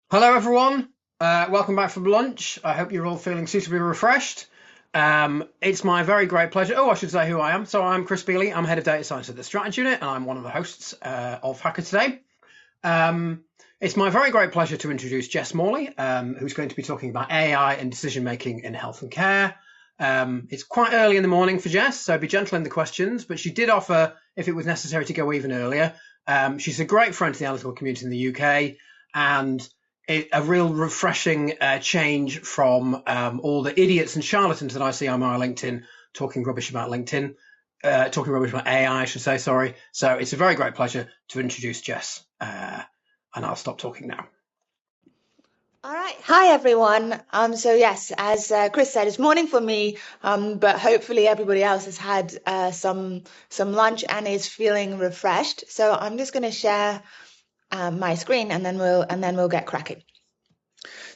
Hello, everyone. Welcome back from lunch. I hope you're all feeling suitably refreshed. It's my very great pleasure. Oh, I should say who I am. So I'm Chris Bealey. I'm head of data science at the Strategy Unit, and I'm one of the hosts of HACA today. It's my very great pleasure to introduce Jess Morley, who's going to be talking about AI and decision making in health and care. It's quite early in the morning for Jess, so be gentle in the questions, but she did offer, if it was necessary, to go even earlier. She's a great friend to the analytical community in the UK, and a real refreshing change from all the idiots and charlatans that I see on my LinkedIn talking rubbish about talking rubbish about AI, I should say, sorry. So it's a very great pleasure to introduce Jess, and I'll stop talking now. All right. Hi, everyone. So yes, as Chris said, it's morning for me, but hopefully everybody else has had some lunch and is feeling refreshed. So I'm just going to share my screen, and then we'll get cracking.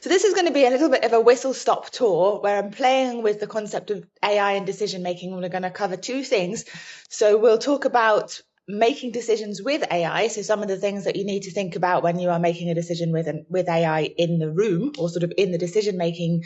So this is going to be a little bit of a whistle-stop tour where I'm playing with the concept of AI and decision making. We're going to cover two things. So we'll talk about making decisions with AI. So some of the things that you need to think about when you are making a decision with AI in the room, or sort of in the decision making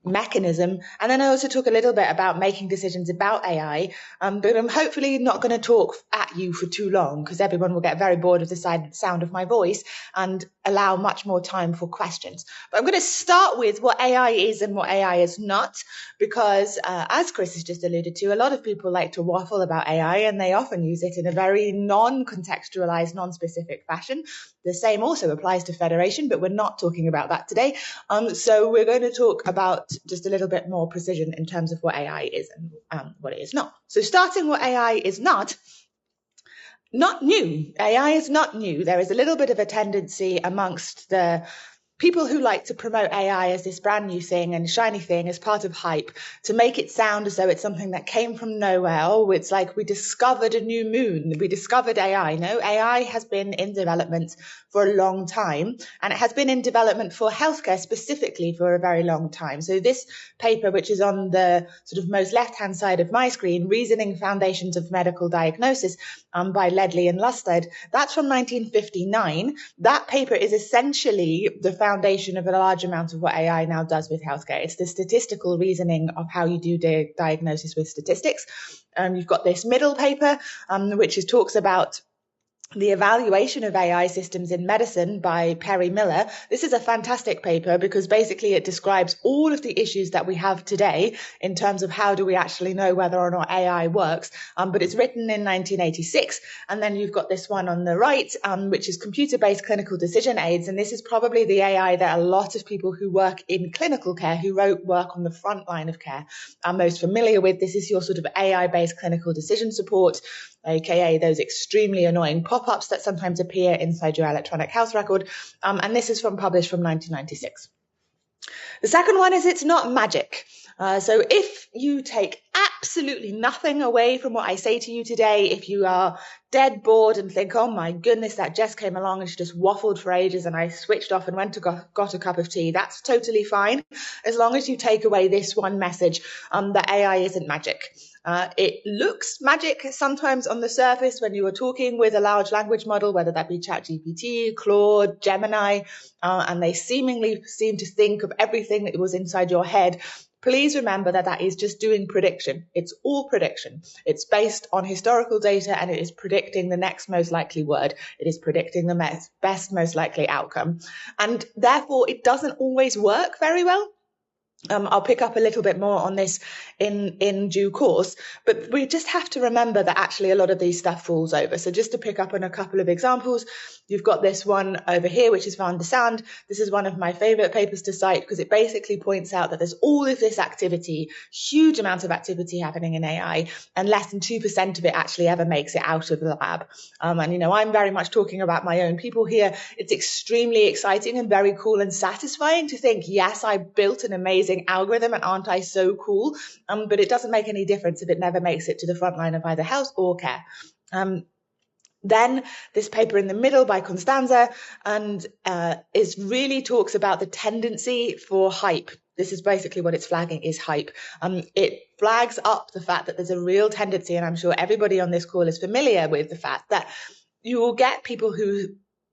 mechanism. And then I also talk a little bit about making decisions about AI, but I'm hopefully not going to talk at you for too long because everyone will get very bored of the sound of my voice and allow much more time for questions. But I'm going to start with what AI is and what AI is not, because as Chris has just alluded to, a lot of people like to waffle about AI and they often use it in a very non-contextualized, non-specific fashion. The same also applies to federation, but we're not talking about that today. So we're going to talk about just a little bit more precision in terms of what AI is and what it is not. So starting what AI is not new. AI is not new. There is a little bit of a tendency amongst the people who like to promote AI as this brand new thing and shiny thing as part of hype to make it sound as though it's something that came from nowhere. Oh, it's like we discovered a new moon. We discovered AI. No, AI has been in development for a long time, and it has been in development for healthcare specifically for a very long time. So this paper, which is on the sort of most left-hand side of my screen, Reasoning Foundations of Medical Diagnosis by Ledley and Lusted, that's from 1959. That paper is essentially the foundation of a large amount of what AI now does with healthcare. It's the statistical reasoning of how you do diagnosis with statistics. You've got this middle paper, which talks about the evaluation of AI systems in medicine by Perry Miller. This is a fantastic paper because basically it describes all of the issues that we have today in terms of how do we actually know whether or not AI works. But it's written in 1986. And then you've got this one on the right, which is computer-based clinical decision aids. And this is probably the AI that a lot of people who work in clinical care, who work on the front line of care, are most familiar with. This is your sort of AI-based clinical decision support, aka those extremely annoying pop-ups that sometimes appear inside your electronic health record. And this is published from 1996. The second one is it's not magic. So if you take absolutely nothing away from what I say to you today, if you are dead bored and think, oh my goodness, that Jess came along and she just waffled for ages and I switched off and went to got a cup of tea, that's totally fine, as long as you take away this one message, that AI isn't magic. It looks magic sometimes on the surface when you are talking with a large language model, whether that be ChatGPT, Claude, Gemini, and they seemingly seem to think of everything that was inside your head. Please remember that that is just doing prediction. It's all prediction. It's based on historical data and it is predicting the next most likely word. It is predicting the best, most likely outcome. And therefore, it doesn't always work very well. I'll pick up a little bit more on this in due course, but we just have to remember that actually a lot of these stuff falls over. So just to pick up on a couple of examples, you've got this one over here, which is Van der Sand. This is one of my favorite papers to cite because it basically points out that there's all of this activity, huge amounts of activity happening in AI, and less than 2% of it actually ever makes it out of the lab. And, you know, I'm very much talking about my own people here. It's extremely exciting and very cool and satisfying to think, yes, I built an amazing algorithm and aren't I so cool? But it doesn't make any difference if it never makes it to the front line of either health or care. Then this paper in the middle by Constanza and is really talks about the tendency for hype. This is basically what it's flagging is hype. It flags up the fact that there's a real tendency, and I'm sure everybody on this call is familiar with the fact that you will get people who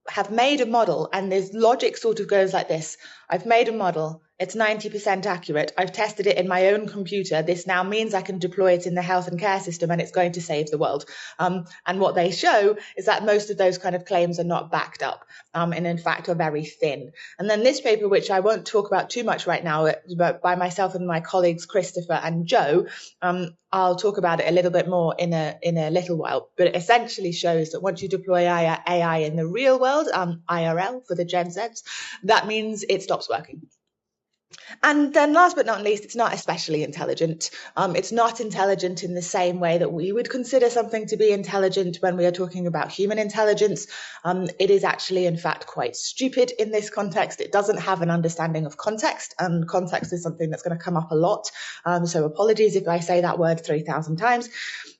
have made a model, and this logic sort of goes like this. I've made a model. It's 90% accurate. I've tested it in my own computer. This now means I can deploy it in the health and care system, and it's going to save the world. And what they show is that most of those kind of claims are not backed up, and in fact are very thin. And then this paper, which I won't talk about too much right now, but by myself and my colleagues Christopher and Joe, I'll talk about it a little bit more in a little while. But it essentially shows that once you deploy AI in the real world, IRL for the Gen Zs, that means it stops working. And then last but not least, it's not especially intelligent. It's not intelligent in the same way that we would consider something to be intelligent when we are talking about human intelligence. It is actually, in fact, quite stupid in this context. It doesn't have an understanding of context, and context is something that's going to come up a lot. So apologies if I say that word 3,000 times.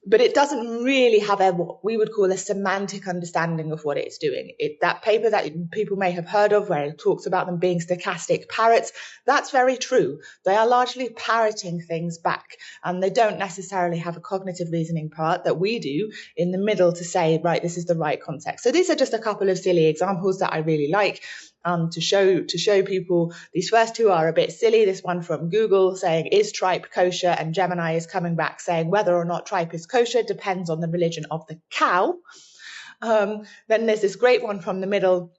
But it doesn't really have what we would call a semantic understanding of what it's doing. That paper that people may have heard of, where it talks about them being stochastic parrots, that's very true. They are largely parroting things back, and they don't necessarily have a cognitive reasoning part that we do in the middle to say, right, this is the right context. So these are just a couple of silly examples that I really like. To show people. These first two are a bit silly. This one from Google saying, is tripe kosher? And Gemini is coming back saying whether or not tripe is kosher depends on the religion of the cow. Then there's this great one from the middle,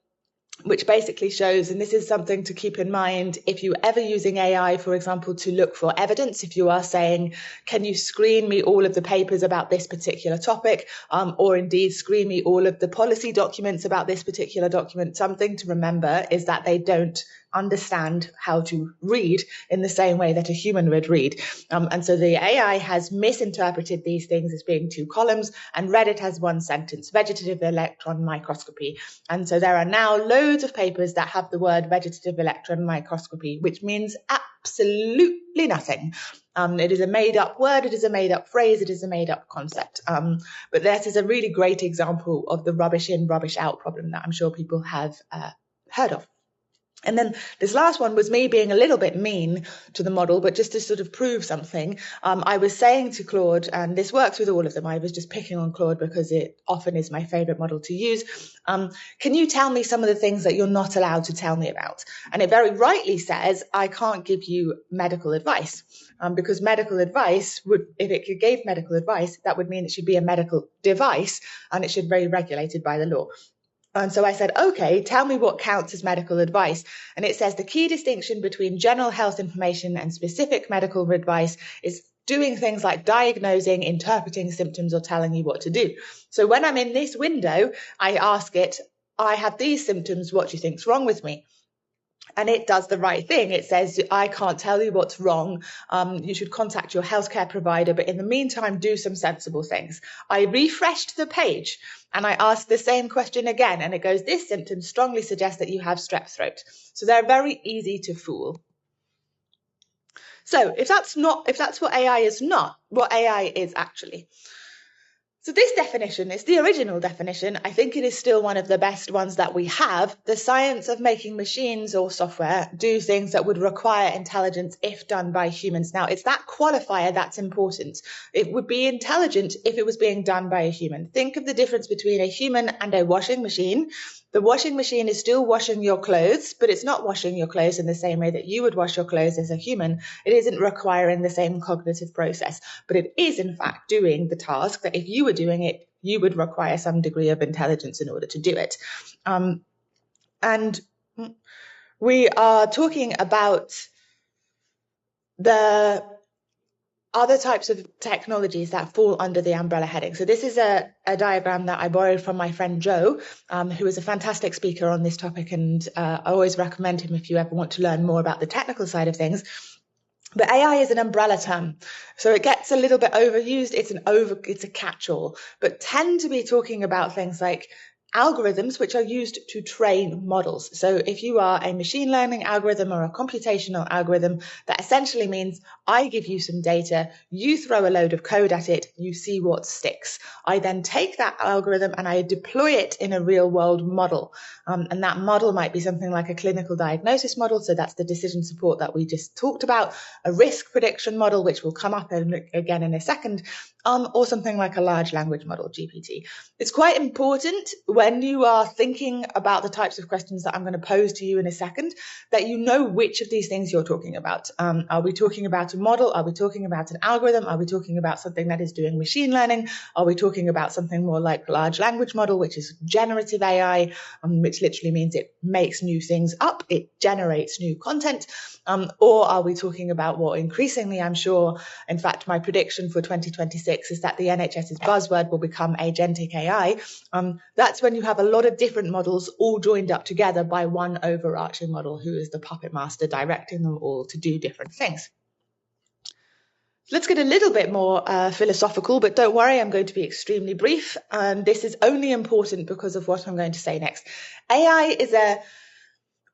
which basically shows, and this is something to keep in mind if you're ever using AI, for example, to look for evidence. If you are saying, can you screen me all of the papers about this particular topic, or indeed screen me all of the policy documents about this particular document, something to remember is that they don't understand how to read in the same way that a human would read. And so the AI has misinterpreted these things as being two columns and read it as one sentence, vegetative electron microscopy. And so there are now loads of papers that have the word vegetative electron microscopy, which means absolutely nothing. It is a made-up word, it is a made-up phrase, it is a made-up concept. But that is a really great example of the rubbish in, rubbish out problem that I'm sure people have heard of. And then this last one was me being a little bit mean to the model, but just to sort of prove something, I was saying to Claude, and this works with all of them, I was just picking on Claude because it often is my favorite model to use. Can you tell me some of the things that you're not allowed to tell me about? And it very rightly says, I can't give you medical advice, because medical advice would, if it gave medical advice, that would mean it should be a medical device and it should be regulated by the law. And so I said, okay, tell me what counts as medical advice. And it says the key distinction between general health information and specific medical advice is doing things like diagnosing, interpreting symptoms, or telling you what to do. So when I'm in this window, I ask it, I have these symptoms, what do you think's wrong with me? And it does the right thing. It says, I can't tell you what's wrong. You should contact your healthcare provider. But in the meantime, do some sensible things. I refreshed the page and I asked the same question again. And it goes, this symptom strongly suggests that you have strep throat. So they're very easy to fool. So if that's what AI is not, what AI is actually. So this definition is the original definition. I think it is still one of the best ones that we have. The science of making machines or software do things that would require intelligence if done by humans. Now, it's that qualifier that's important. It would be intelligent if it was being done by a human. Think of the difference between a human and a washing machine. The washing machine is still washing your clothes, but it's not washing your clothes in the same way that you would wash your clothes as a human. It isn't requiring the same cognitive process, but it is in fact doing the task that if you were doing it, you would require some degree of intelligence in order to do it. And we are talking about the other types of technologies that fall under the umbrella heading. So this is a diagram that I borrowed from my friend Joe, who is a fantastic speaker on this topic, and I always recommend him if you ever want to learn more about the technical side of things. But AI is an umbrella term, so it gets a little bit overused. It's a catch-all, but tend to be talking about things like algorithms which are used to train models. So if you are a machine learning algorithm or a computational algorithm, that essentially means I give you some data, you throw a load of code at it, you see what sticks. I then take that algorithm and I deploy it in a real world model. And that model might be something like a clinical diagnosis model. So that's the decision support that we just talked about, a risk prediction model, which will come up again in a second. or something like a large language model, GPT. It's quite important when you are thinking about the types of questions that I'm going to pose to you in a second, that you know which of these things you're talking about. Are we talking about a model? Are we talking about an algorithm? Are we talking about something that is doing machine learning? Are we talking about something more like large language model, which is generative AI, which literally means it makes new things up, it generates new content? Or are we talking about what increasingly, I'm sure, in fact, my prediction for 2026 is that the NHS's buzzword will become agentic AI. That's when you have a lot of different models all joined up together by one overarching model who is the puppet master directing them all to do different things. Let's get a little bit more philosophical, but don't worry, I'm going to be extremely brief. This is only important because of what I'm going to say next. AI is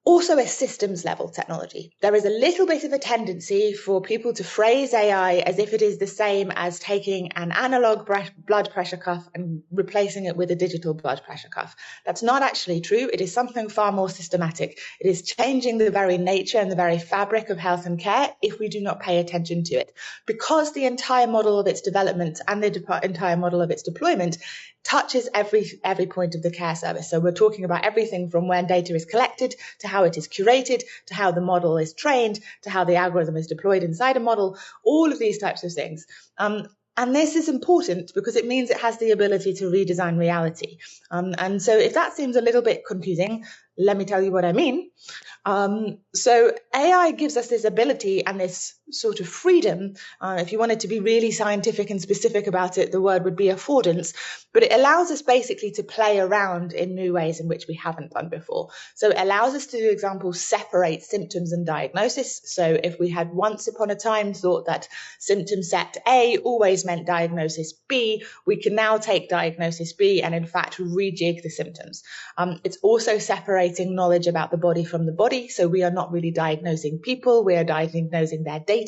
also a systems level technology. There is a little bit of a tendency for people to phrase AI as if it is the same as taking an analog blood pressure cuff and replacing it with a digital blood pressure cuff. That's not actually true. It is something far more systematic. It is changing the very nature and the very fabric of health and care if we do not pay attention to it. Because the entire model of its development and the entire model of its deployment touches every point of the care service. So we're talking about everything from when data is collected to how it is curated, to how the model is trained, to how the algorithm is deployed inside a model, all of these types of things. And this is important because it means it has the ability to redesign reality. And so if that seems a little bit confusing, let me tell you what I mean. So AI gives us this ability and this sort of freedom. If you wanted to be really scientific and specific about it, the word would be affordance, but it allows us basically to play around in new ways in which we haven't done before. So it allows us to, for example, separate symptoms and diagnosis. So if we had once upon a time thought that symptom set A always meant diagnosis B, we can now take diagnosis B and in fact rejig the symptoms. It's also separating knowledge about the body from the body. So we are not really diagnosing people, we are diagnosing their data.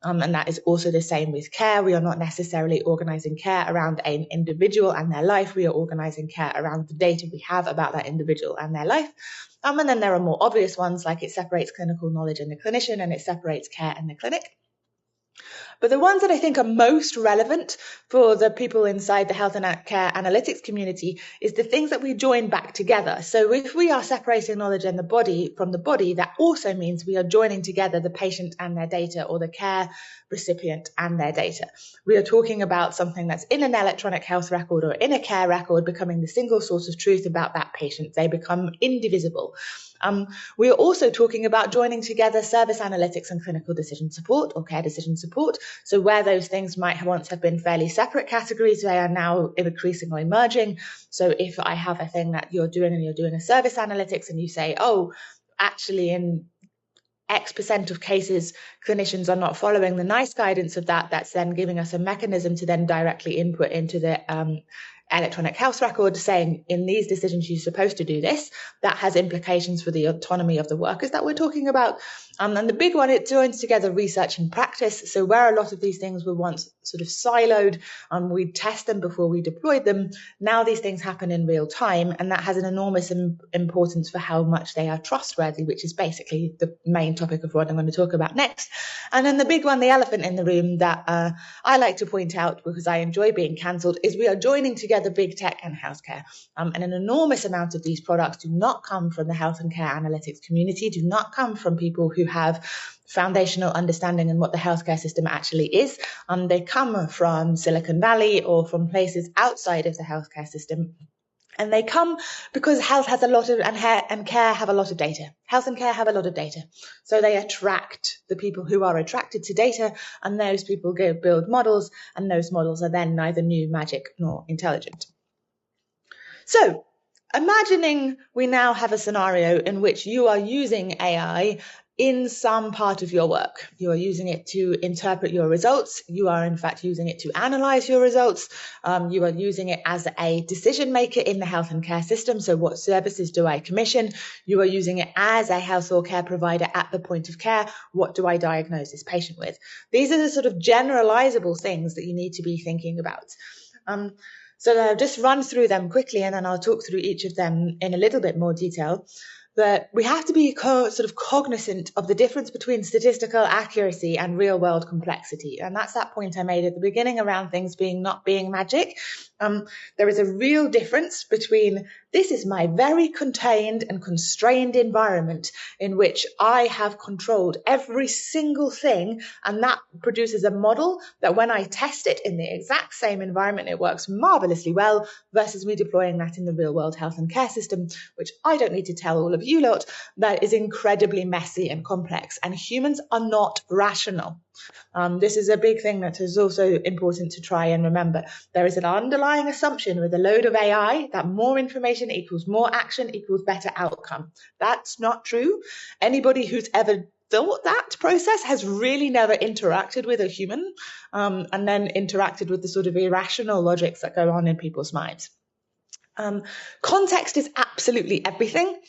And that is also the same with care. We are not necessarily organizing care around an individual and their life. We are organizing care around the data we have about that individual and their life. And then there are more obvious ones, like it separates clinical knowledge and the clinician, and it separates care and the clinic. But the ones that I think are most relevant for the people inside the health and care analytics community is the things that we join back together. So if we are separating knowledge and the body from the body, that also means we are joining together the patient and their data, or the care recipient and their data. We are talking about something that's in an electronic health record or in a care record becoming the single source of truth about that patient. They become indivisible. We are also talking about joining together service analytics and clinical decision support, or care decision support. So where those things might once have been fairly separate categories, they are now increasingly merging. So if I have a thing that you're doing and you're doing a service analytics and you say, oh, actually in X% of cases, clinicians are not following the NICE guidance of that, that's then giving us a mechanism to then directly input into the electronic health record saying in these decisions you're supposed to do this. That has implications for the autonomy of the workers that we're talking about. And the big one, it joins together research and practice. So where a lot of these things were once sort of siloed, we'd test them before we deployed them. Now these things happen in real time, and that has an enormous importance for how much they are trustworthy, which is basically the main topic of what I'm going to talk about next. And then the big one, the elephant in the room that I like to point out because I enjoy being cancelled, is we are joining together big tech and healthcare. And an enormous amount of these products do not come from the health and care analytics community, do not come from people who have foundational understanding in what the healthcare system actually is. They come from Silicon Valley or from places outside of the healthcare system. And they come because health has a lot of, and care have a lot of data. Health and care have a lot of data. So they attract the people who are attracted to data, and those people go build models, and those models are then neither new, magic, nor intelligent. So imagining we now have a scenario in which you are using AI in some part of your work. You are using it to interpret your results. You are in fact using it to analyze your results. You are using it as a decision maker in the health and care system. So what services do I commission? You are using it as a health or care provider at the point of care. What do I diagnose this patient with? These are the sort of generalizable things that you need to be thinking about. So I'll just run through them quickly, and then I'll talk through each of them in a little bit more detail. that we have to be sort of cognizant of the difference between statistical accuracy and real world complexity. And that's that point I made at the beginning around things not being magic. There is a real difference between this is my very contained and constrained environment in which I have controlled every single thing, and that produces a model that when I test it in the exact same environment, it works marvelously well, versus me deploying that in the real world health and care system, which I don't need to tell all of you lot, that is incredibly messy and complex, and humans are not rational. This is a big thing that is also important to try and remember. There is an underlying assumption with a load of AI that more information equals more action equals better outcome. That's not true. Anybody who's ever thought that process has really never interacted with a human, and then interacted with the sort of irrational logics that go on in people's minds. Context is absolutely everything.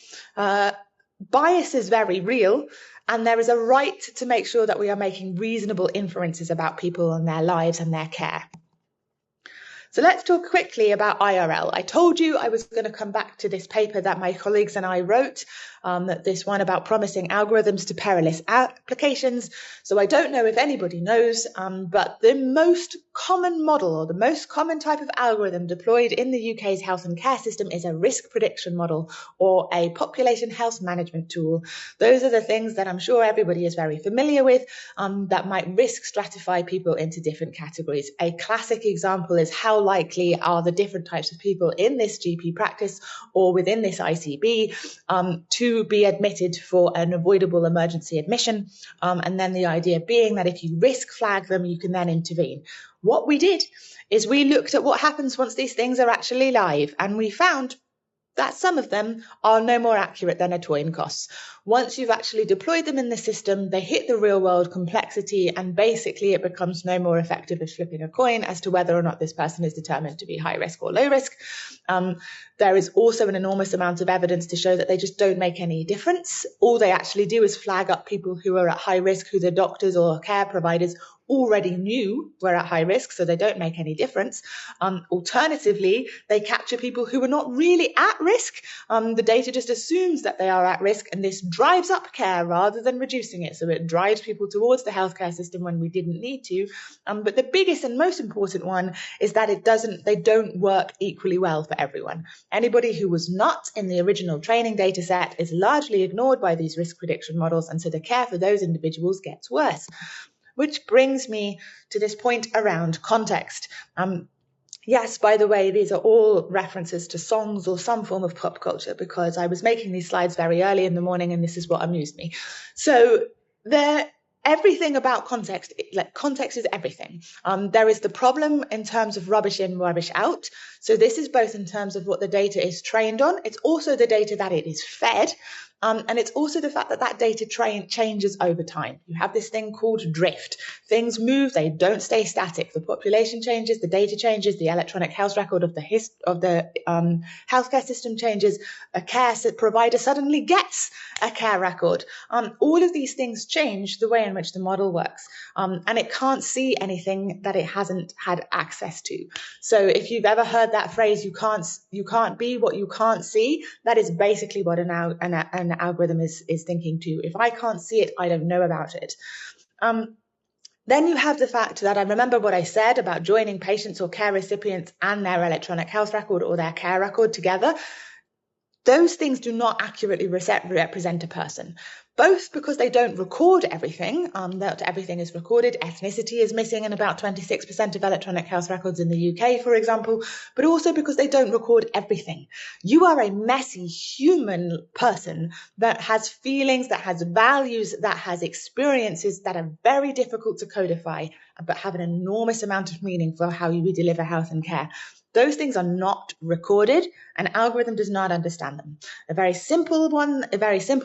Bias is very real, and there is a right to make sure that we are making reasonable inferences about people and their lives and their care. So let's talk quickly about IRL. I told you I was going to come back to this paper that my colleagues and I wrote, this one about promising algorithms to perilous applications. So I don't know if anybody knows, but the most common model or the most common type of algorithm deployed in the UK's health and care system is a risk prediction model or a population health management tool. Those are the things that I'm sure everybody is very familiar with, that might risk stratify people into different categories. A classic example is how likely are the different types of people in this GP practice or within this ICB to be admitted for an avoidable emergency admission, and then the idea being that if you risk flag them, you can then intervene. What we did is we looked at what happens once these things are actually live, and we found that some of them are no more accurate than a toy in costs. Once you've actually deployed them in the system, they hit the real world complexity, and basically it becomes no more effective as flipping a coin as to whether or not this person is determined to be high risk or low risk. There is also an enormous amount of evidence to show that they just don't make any difference. All they actually do is flag up people who are at high risk, who the doctors or care providers already knew were at high risk, so they don't make any difference. Alternatively, they capture people who are not really at risk. The data just assumes that they are at risk, and this drives up care rather than reducing it. So it drives people towards the healthcare system when we didn't need to. But the biggest and most important one is that they don't work equally well for everyone. Anybody who was not in the original training data set is largely ignored by these risk prediction models, and so the care for those individuals gets worse. Which brings me to this point around context. Yes, by the way, these are all references to songs or some form of pop culture, because I was making these slides very early in the morning and this is what amused me. So everything about context, like context is everything. There is the problem in terms of rubbish in, rubbish out. So this is both in terms of what the data is trained on. It's also the data that it is fed. And it's also the fact that that data changes over time. You have this thing called drift. Things move, they don't stay static. The population changes, the data changes, the electronic health record of the healthcare system changes. A care provider suddenly gets a care record. All of these things change the way in which the model works. And it can't see anything that it hasn't had access to. So if you've ever heard that phrase, you can't be what you can't see, that is basically what an algorithm is thinking too. If I can't see it, I don't know about it. Then you have the fact that I remember what I said about joining patients or care recipients and their electronic health record or their care record together. Those things do not accurately represent a person, both because they don't record everything, that everything is recorded. Ethnicity is missing in about 26% of electronic health records in the UK, for example, but also because they don't record everything. You are a messy human person that has feelings, that has values, that has experiences that are very difficult to codify, but have an enormous amount of meaning for how you deliver health and care. Those things are not recorded. An algorithm does not understand them. A very simple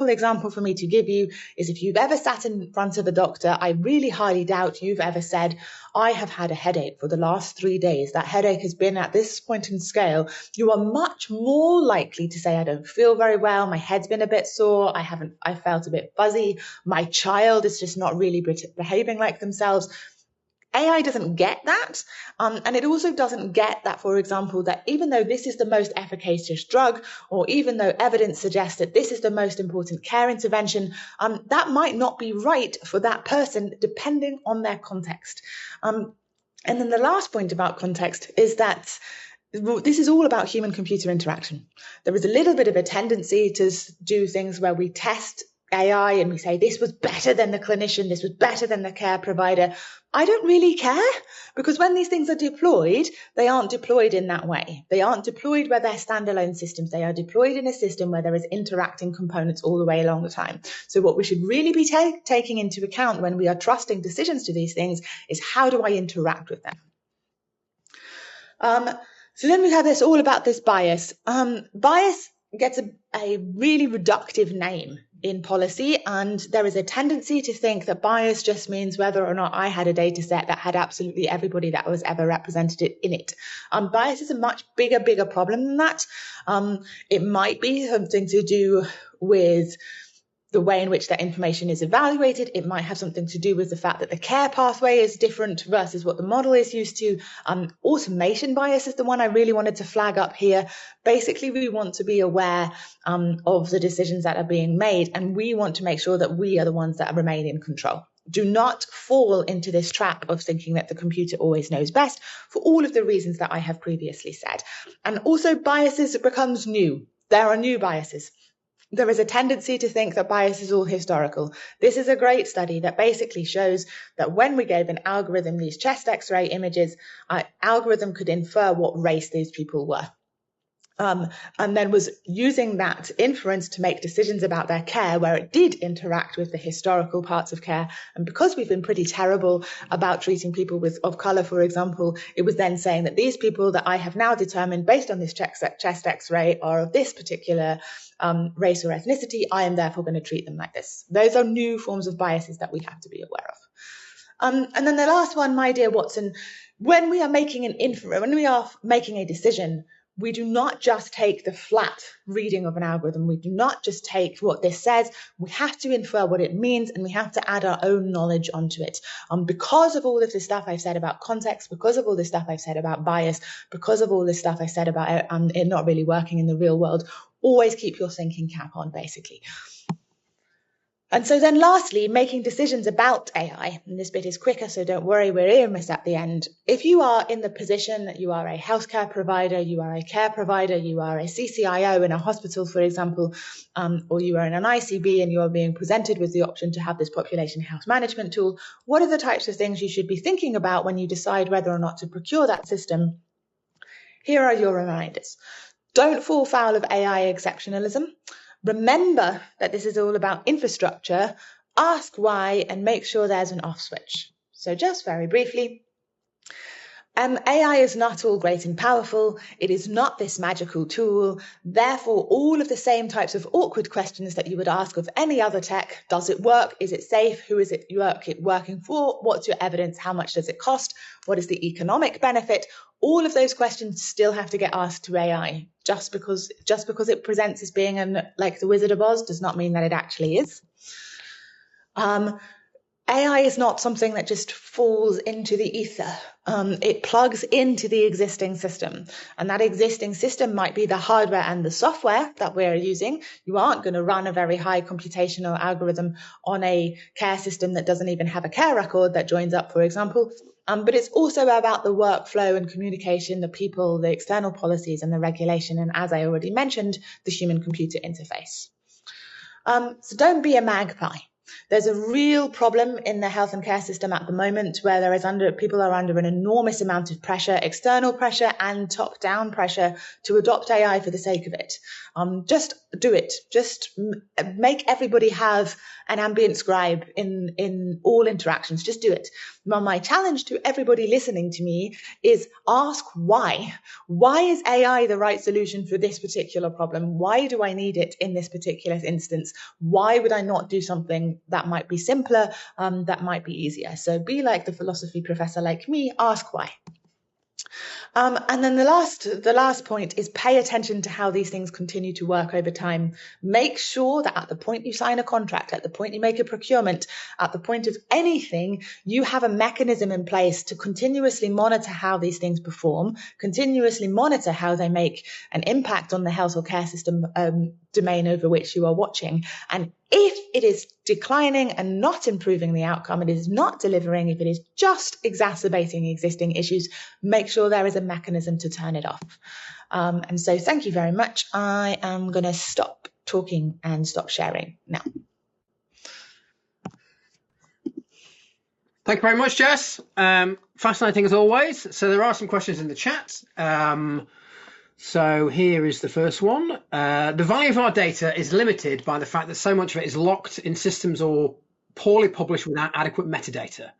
example for me to give you is if you've ever sat in front of a doctor, I really highly doubt you've ever said, I have had a headache for the last 3 days. That headache has been at this point in scale. You are much more likely to say, I don't feel very well. My head's been a bit sore. I felt a bit fuzzy. My child is just not really behaving like themselves. AI doesn't get that. And it also doesn't get that, for example, that even though this is the most efficacious drug, or even though evidence suggests that this is the most important care intervention, that might not be right for that person, depending on their context. And then the last point about context is that this is all about human-computer interaction. There is a little bit of a tendency to do things where we test AI and we say, this was better than the clinician, this was better than the care provider. I don't really care, because when these things are deployed, they aren't deployed in that way. They aren't deployed where they're standalone systems. They are deployed in a system where there is interacting components all the way along the time. So what we should really be taking into account when we are trusting decisions to these things is, how do I interact with them? So then we have this all about this bias. Bias gets a really reductive name in policy, and there is a tendency to think that bias just means whether or not I had a data set that had absolutely everybody that was ever represented in it. Bias is a much bigger problem than that. It might be something to do with the way in which that information is evaluated. It might have something to do with the fact that the care pathway is different versus what the model is used to. Automation bias is the one I really wanted to flag up here. Basically, we want to be aware of the decisions that are being made, and we want to make sure that we are the ones that remain in control. Do not fall into this trap of thinking that the computer always knows best, for all of the reasons that I have previously said. And also, biases becomes new. There are new biases. There is a tendency to think that bias is all historical. This is a great study that basically shows that when we gave an algorithm these chest X-ray images, algorithm could infer what race these people were. And then was using that inference to make decisions about their care where it did interact with the historical parts of care. And because we've been pretty terrible about treating people of colour, for example, it was then saying that these people that I have now determined based on this chest X-ray are of this particular race or ethnicity, I am therefore going to treat them like this. Those are new forms of biases that we have to be aware of. And then the last one, my dear Watson, when we are making when we are making a decision, we do not just take the flat reading of an algorithm. We do not just take what this says. We have to infer what it means, and we have to add our own knowledge onto it. Because of all of this stuff I've said about context, because of all this stuff I've said about bias, because of all this stuff I said about it not really working in the real world, always keep your thinking cap on, basically. And so then lastly, making decisions about AI, and this bit is quicker, so don't worry, we're almost at the end. If you are in the position that you are a healthcare provider, you are a care provider, you are a CCIO in a hospital, for example, or you are in an ICB and you are being presented with the option to have this population health management tool, what are the types of things you should be thinking about when you decide whether or not to procure that system? Here are your reminders. Don't fall foul of AI exceptionalism. Remember that this is all about infrastructure. Ask why and make sure there's an off switch. So just very briefly, AI is not all great and powerful. It is not this magical tool. Therefore, all of the same types of awkward questions that you would ask of any other tech. Does it work? Is it safe? Who is it working for? What's your evidence? How much does it cost? What is the economic benefit? All of those questions still have to get asked to AI. Just because it presents as being like the Wizard of Oz does not mean that it actually is. AI is not something that just falls into the ether. It plugs into the existing system, and that existing system might be the hardware and the software that we're using. You aren't going to run a very high computational algorithm on a care system that doesn't even have a care record that joins up, for example. But it's also about the workflow and communication, the people, the external policies and the regulation, and as I already mentioned, the human-computer interface. So don't be a magpie. There's a real problem in the health and care system at the moment where people are under an enormous amount of pressure, external pressure and top-down pressure to adopt AI for the sake of it. Just do it. Just make everybody have an ambient scribe in all interactions. Just do it. Now, my challenge to everybody listening to me is ask why. Why is AI the right solution for this particular problem? Why do I need it in this particular instance? Why would I not do something that might be simpler, that might be easier? So be like the philosophy professor like me, ask why. And then the last point is pay attention to how these things continue to work over time. Make sure that at the point you sign a contract, at the point you make a procurement, at the point of anything, you have a mechanism in place to continuously monitor how these things perform, continuously monitor how they make an impact on the health or care system domain over which you are watching. And if it is declining and not improving the outcome, it is not delivering, if it is just exacerbating existing issues, make sure there is a mechanism to turn it off. And so thank you very much. I am going to stop talking and stop sharing now. Thank you very much, Jess. Fascinating as always. So there are some questions in the chat. So here is the first one. The value of our data is limited by the fact that so much of it is locked in systems or poorly published without adequate metadata.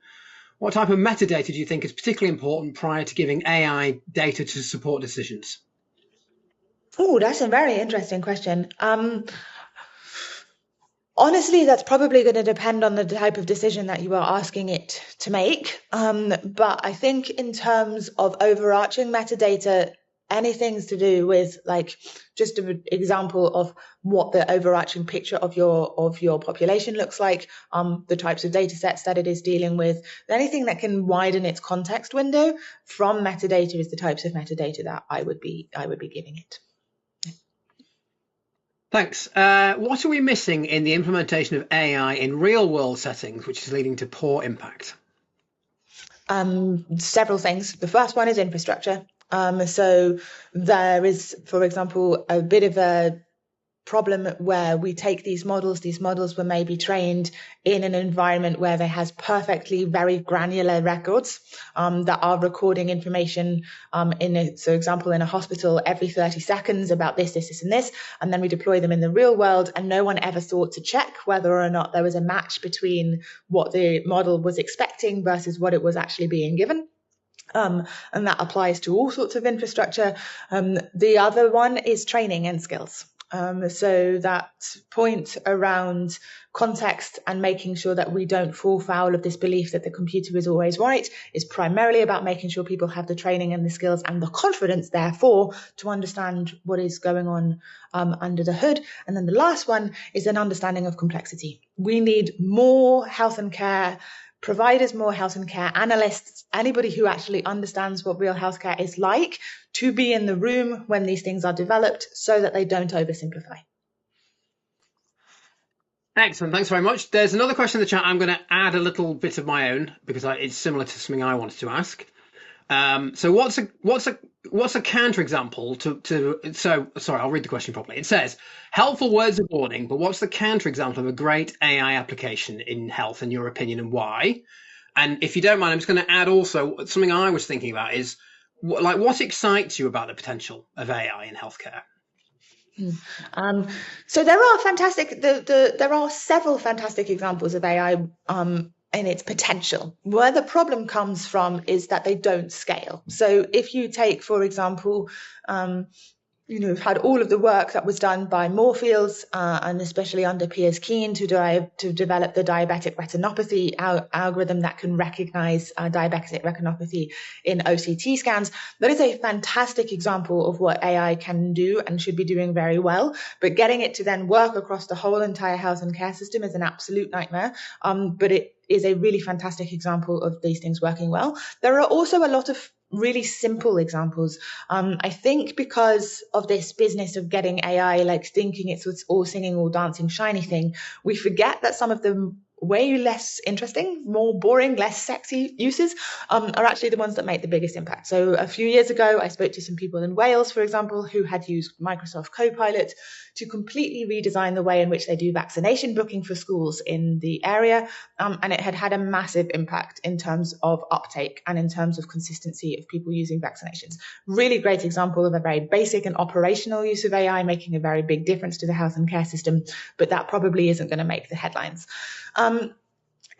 What type of metadata do you think is particularly important prior to giving AI data to support decisions? Oh, that's a very interesting question. Honestly, that's probably going to depend on the type of decision that you are asking it to make. But I think in terms of overarching metadata, anything to do with, like, just an example of what the overarching picture of your population looks like, the types of data sets that it is dealing with, anything that can widen its context window from metadata is the types of metadata that I would be giving it. Thanks. What are we missing in the implementation of AI in real world settings, which is leading to poor impact? Several things. The first one is infrastructure. So there is, for example, a bit of a problem where we take these models were maybe trained in an environment where they has perfectly very granular records that are recording information so example, in a hospital every 30 seconds about this, and this, and then we deploy them in the real world, and no one ever thought to check whether or not there was a match between what the model was expecting versus what it was actually being given. And that applies to all sorts of infrastructure. The other one is training and skills. So that point around context and making sure that we don't fall foul of this belief that the computer is always right is primarily about making sure people have the training and the skills and the confidence, therefore, to understand what is going on under the hood. And then the last one is an understanding of complexity. We need more health and care providers, more health and care analysts, anybody who actually understands what real healthcare is like, to be in the room when these things are developed so that they don't oversimplify. Excellent. Thanks very much. There's another question in the chat. I'm going to add a little bit of my own because it's similar to something I wanted to ask. So what's a counterexample sorry, I'll read the question properly. It says, helpful words of warning, but what's the counterexample of a great AI application in health, in your opinion, and why? And if you don't mind, I'm just going to add also something I was thinking about is, what excites you about the potential of AI in healthcare? So there are several fantastic examples of AI in its potential. Where the problem comes from is that they don't scale. So if you take, for example, we've had all of the work that was done by Moorfields and especially under Piers Keen to develop the diabetic retinopathy algorithm that can recognize diabetic retinopathy in OCT scans. That is a fantastic example of what AI can do and should be doing very well. But getting it to then work across the whole entire health and care system is an absolute nightmare. But it is a really fantastic example of these things working well. There are also a lot of really simple examples. I think because of this business of getting AI, like thinking it's all singing, all dancing, shiny thing, we forget that some of the way less interesting, more boring, less sexy uses are actually the ones that make the biggest impact. So a few years ago, I spoke to some people in Wales, for example, who had used Microsoft Copilot to completely redesign the way in which they do vaccination booking for schools in the area. And it had a massive impact in terms of uptake and in terms of consistency of people using vaccinations. Really great example of a very basic and operational use of AI making a very big difference to the health and care system, but that probably isn't going to make the headlines.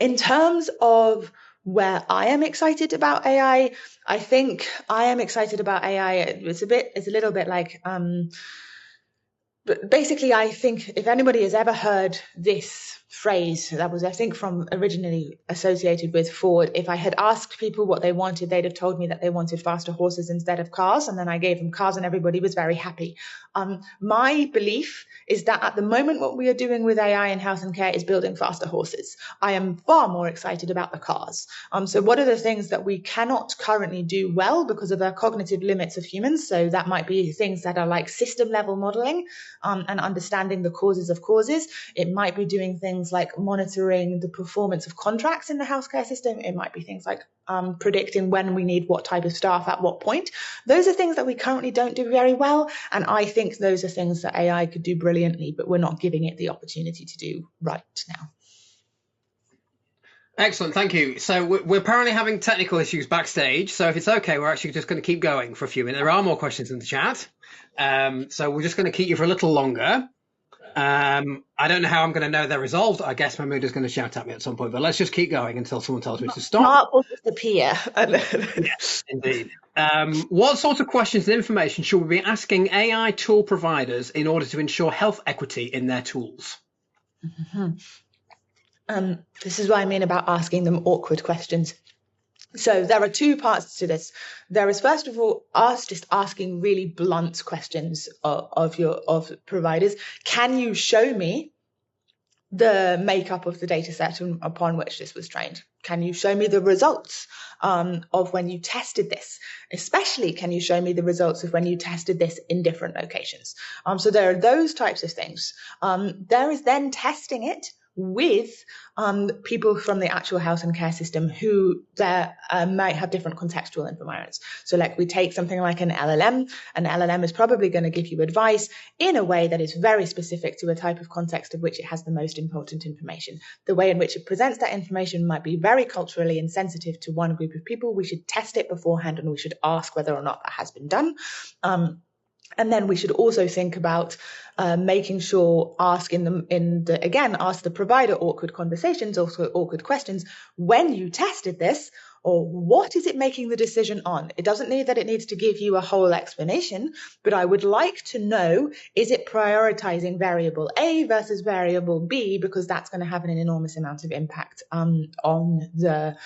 In terms of where I am excited about AI, I think I am excited about AI. It's a little bit like, but basically I think if anybody has ever heard this phrase that was, I think, from originally associated with Ford. If I had asked people what they wanted, they'd have told me that they wanted faster horses instead of cars, and then I gave them cars and everybody was very happy. My belief is that at the moment what we are doing with AI in health and care is building faster horses. I am far more excited about the cars. So what are the things that we cannot currently do well because of the cognitive limits of humans? So that might be things that are like system level modeling and understanding the causes of causes. It might be doing things like monitoring the performance of contracts in the healthcare system. It might be things like predicting when we need what type of staff at what point. Those are things that we currently don't do very well. And I think those are things that AI could do brilliantly, but we're not giving it the opportunity to do right now. Excellent, thank you. So we're apparently having technical issues backstage. So if it's okay, we're actually just going to keep going for a few minutes. There are more questions in the chat. So we're just going to keep you for a little longer. I don't know how I'm going to know they're resolved. I guess Mahmoud is going to shout at me at some point, but let's just keep going until someone tells me to stop. Mark will disappear. Yes, indeed. What sort of questions and information should we be asking AI tool providers in order to ensure health equity in their tools? This is what I mean about asking them awkward questions. So there are two parts to this. There is, first of all, just asking really blunt questions of providers. Can you show me the makeup of the data set upon which this was trained? Can you show me the results of when you tested this? Especially, can you show me the results of when you tested this in different locations? So there are those types of things. There is then testing it with people from the actual health and care system who might have different contextual environments. So like we take something like an LLM is probably going to give you advice in a way that is very specific to a type of context of which it has the most important information. The way in which it presents that information might be very culturally insensitive to one group of people. We should test it beforehand and we should ask whether or not that has been done. And then we should also think about making sure, ask the provider awkward conversations, also awkward questions. When you tested this, or what is it making the decision on? It doesn't need that it needs to give you a whole explanation, but I would like to know, is it prioritizing variable A versus variable B? Because that's going to have an enormous amount of impact on the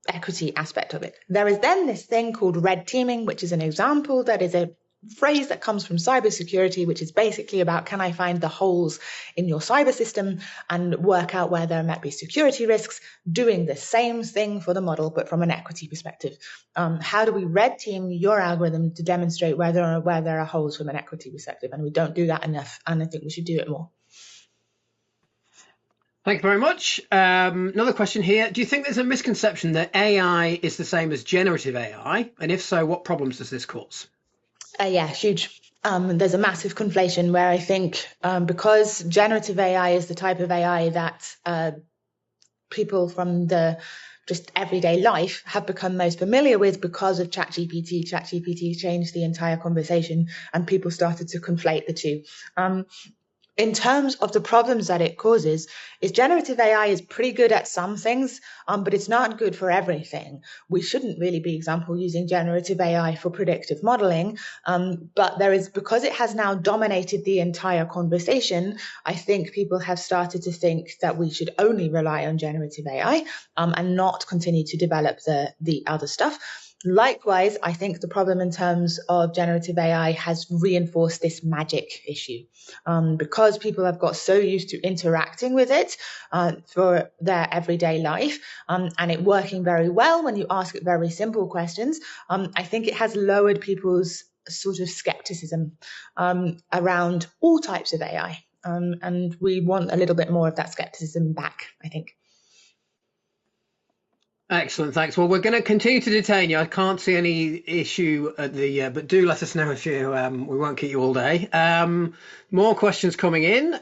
equity aspect of it. There is then this thing called red teaming, which is an example that is a phrase that comes from cybersecurity, which is basically about, can I find the holes in your cyber system and work out where there might be security risks, doing the same thing for the model, but from an equity perspective. How do we red team your algorithm to demonstrate where there are holes from an equity perspective? And we don't do that enough, and I think we should do it more. Thank you very much. Another question here. Do you think there's a misconception that AI is the same as generative AI? And if so, what problems does this cause? Yeah, huge. There's a massive conflation where I think because generative AI is the type of AI that people from the just everyday life have become most familiar with because of ChatGPT. ChatGPT changed the entire conversation and people started to conflate the two. In terms of the problems that it causes, is generative AI is pretty good at some things, but it's not good for everything. We shouldn't really be, example, using generative AI for predictive modeling, but because it has now dominated the entire conversation, I think people have started to think that we should only rely on generative AI and not continue to develop the other stuff. Likewise, I think the problem in terms of generative AI has reinforced this magic issue because people have got so used to interacting with it for their everyday life and it working very well when you ask it very simple questions. I think it has lowered people's sort of skepticism around all types of AI. And we want a little bit more of that skepticism back, I think. Excellent, thanks. Well, we're going to continue to detain you. I can't see any issue at but do let us know if you. We won't keep you all day. More questions coming in.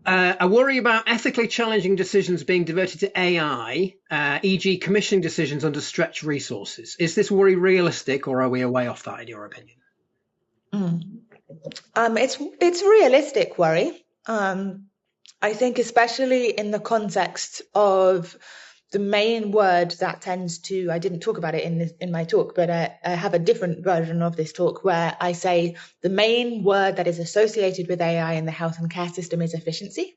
A worry about ethically challenging decisions being diverted to AI, e.g., commissioning decisions under stretched resources. Is this worry realistic, or are we a way off that, in your opinion? It's realistic worry. I think especially in the context of the main word that tends to, I didn't talk about it in my talk, but I have a different version of this talk where I say the main word that is associated with AI in the health and care system is efficiency.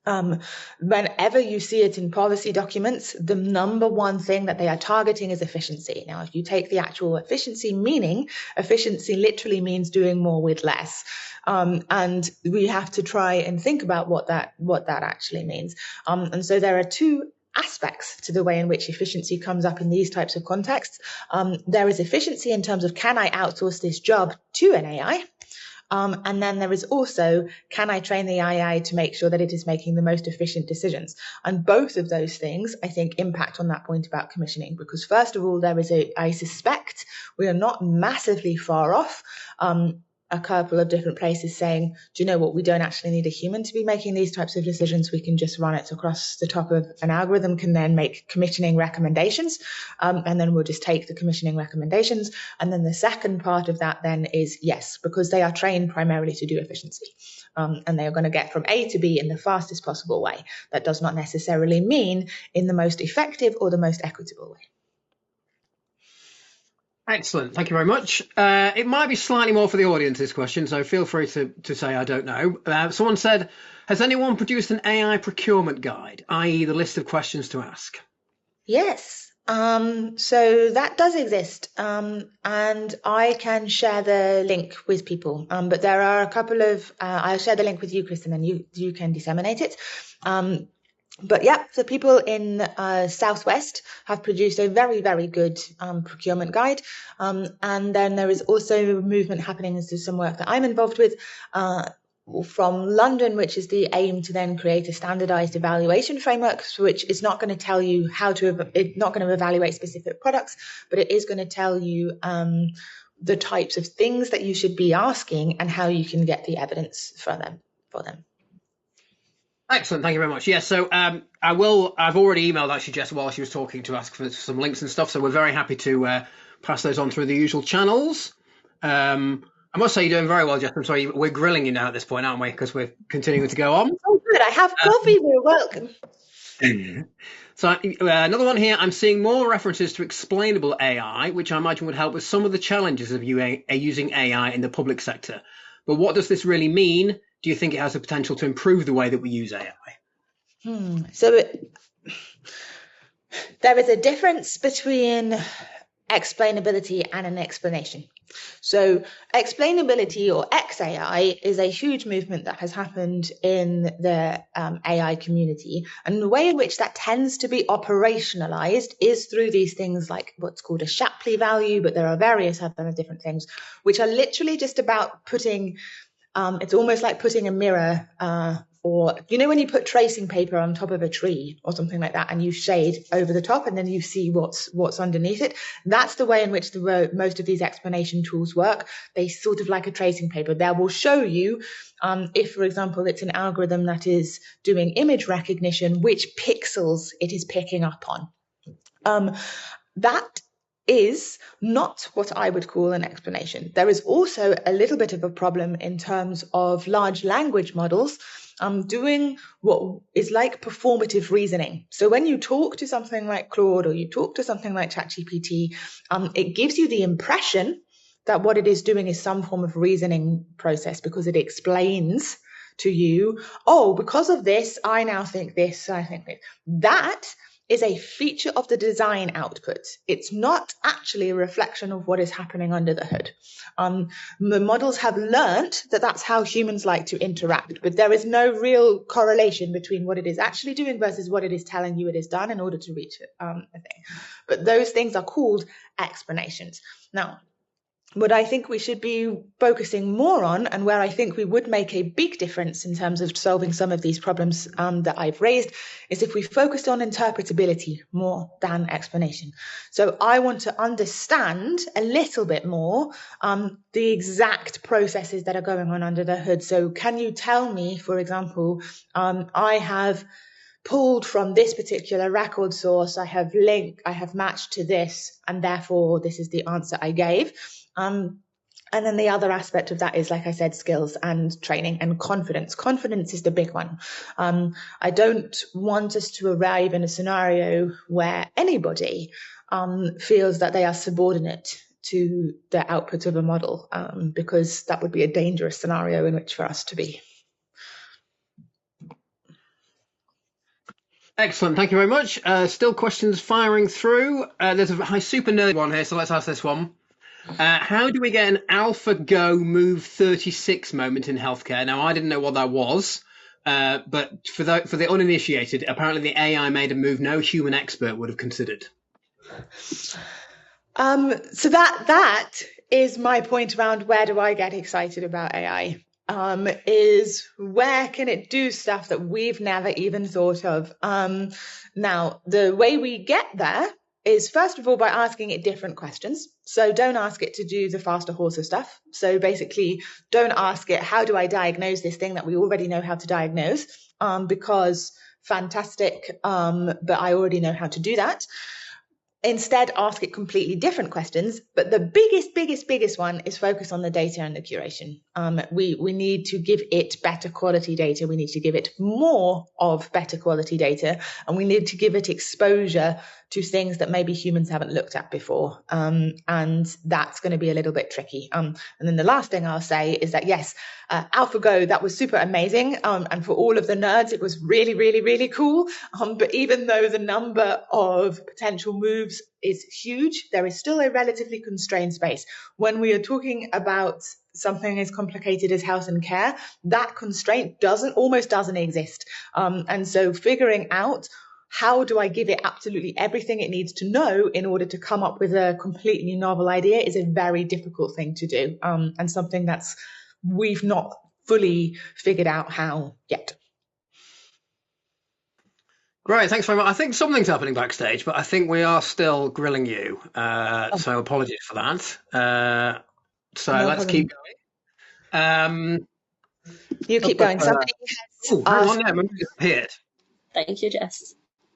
Whenever you see it in policy documents, the number one thing that they are targeting is efficiency. Now, if you take the actual efficiency meaning, efficiency literally means doing more with less. And we have to try and think about what that actually means. And so there are two aspects to the way in which efficiency comes up in these types of contexts. There is efficiency in terms of, can I outsource this job to an AI? And then there is also, can I train the AI to make sure that it is making the most efficient decisions? And both of those things, I think, impact on that point about commissioning, because first of all, there is I suspect we are not massively far off. A couple of different places saying, do you know what, we don't actually need a human to be making these types of decisions. We can just run it across the top of an algorithm, can then make commissioning recommendations, and then we'll just take the commissioning recommendations. And then the second part of that then is yes, because they are trained primarily to do efficiency, and they are going to get from A to B in the fastest possible way. That does not necessarily mean in the most effective or the most equitable way. Excellent. Thank you very much. It might be slightly more for the audience, this question, so feel free to say I don't know. Someone said, has anyone produced an AI procurement guide, i.e. the list of questions to ask? Yes. So that does exist. And I can share the link with people. But there are a couple of, I'll share the link with you, Chris, and then you can disseminate it. But yeah, the people in Southwest have produced a very, very good procurement guide. And then there is also a movement happening as to some work that I'm involved with from London, which is the aim to then create a standardized evaluation framework, which is not going to tell you it's not going to evaluate specific products, but it is going to tell you the types of things that you should be asking and how you can get the evidence for them. Excellent, thank you very much. Yes, so I've already emailed actually Jess while she was talking to ask for some links and stuff, so we're very happy to pass those on through the usual channels. I must say you're doing very well, Jess. I'm sorry, we're grilling you now at this point, aren't we? Because we're continuing to go on. Oh, good. I have coffee. You're welcome. So another one here, I'm seeing more references to explainable AI, which I imagine would help with some of the challenges of using AI in the public sector. But what does this really mean? Do you think it has the potential to improve the way that we use AI? So there is a difference between explainability and an explanation. So explainability, or XAI, is a huge movement that has happened in the AI community. And the way in which that tends to be operationalized is through these things like what's called a Shapley value, but there are various other different things, which are literally just about putting, it's almost like putting a mirror or, you know, when you put tracing paper on top of a tree or something like that and you shade over the top and then you see what's underneath it. That's the way in which most of these explanation tools work. They sort of like a tracing paper. They will show you if, for example, it's an algorithm that is doing image recognition, which pixels it is picking up on. That is not what I would call an explanation. There is also a little bit of a problem in terms of large language models doing what is like performative reasoning. So when you talk to something like Claude or you talk to something like ChatGPT, it gives you the impression that what it is doing is some form of reasoning process because it explains to you, oh, because of this, I now think this, I think this. That is a feature of the design output. It's not actually a reflection of what is happening under the hood. The models have learnt that that's how humans like to interact, but there is no real correlation between what it is actually doing versus what it is telling you it is done in order to reach a thing. But those things are called explanations. Now, what I think we should be focusing more on, and where I think we would make a big difference in terms of solving some of these problems that I've raised, is if we focused on interpretability more than explanation. So I want to understand a little bit more the exact processes that are going on under the hood. So can you tell me, for example, I have pulled from this particular record source, I have matched to this, and therefore this is the answer I gave. And then the other aspect of that is, like I said, skills and training and confidence. Confidence is the big one. I don't want us to arrive in a scenario where anybody feels that they are subordinate to the output of a model, because that would be a dangerous scenario in which for us to be. Excellent, thank you very much. Still questions firing through. There's a high super nerd one here, so let's ask this one. How do we get an AlphaGo move 36 moment in healthcare? Now, I didn't know what that was, but for the uninitiated, apparently the AI made a move no human expert would have considered. So that is my point around where do I get excited about AI? Is where can it do stuff that we've never even thought of? Now, the way we get there is, first of all, by asking it different questions. So don't ask it to do the faster, hoarser stuff. So basically, don't ask it, how do I diagnose this thing that we already know how to diagnose? Because fantastic, but I already know how to do that. Instead, ask it completely different questions. But the biggest one is focus on the data and the curation. We need to give it better quality data. We need to give it more of better quality data. And we need to give it exposure to things that maybe humans haven't looked at before. And that's going to be a little bit tricky. And then the last thing I'll say is that, yes, AlphaGo, that was super amazing. And for all of the nerds, it was really, really, really cool. But even though the number of potential moves is huge, there is still a relatively constrained space. When we are talking about something as complicated as health and care, that constraint almost doesn't exist. And so figuring out how do I give it absolutely everything it needs to know in order to come up with a completely novel idea is a very difficult thing to do, and something that's we've not fully figured out how yet. Great, thanks very much. I think something's happening backstage, but I think we are still grilling you. So apologies for that. So No let's problem. keep going. You keep going. Somebody has hang on, yeah, maybe it's appeared. Thank you, Jess.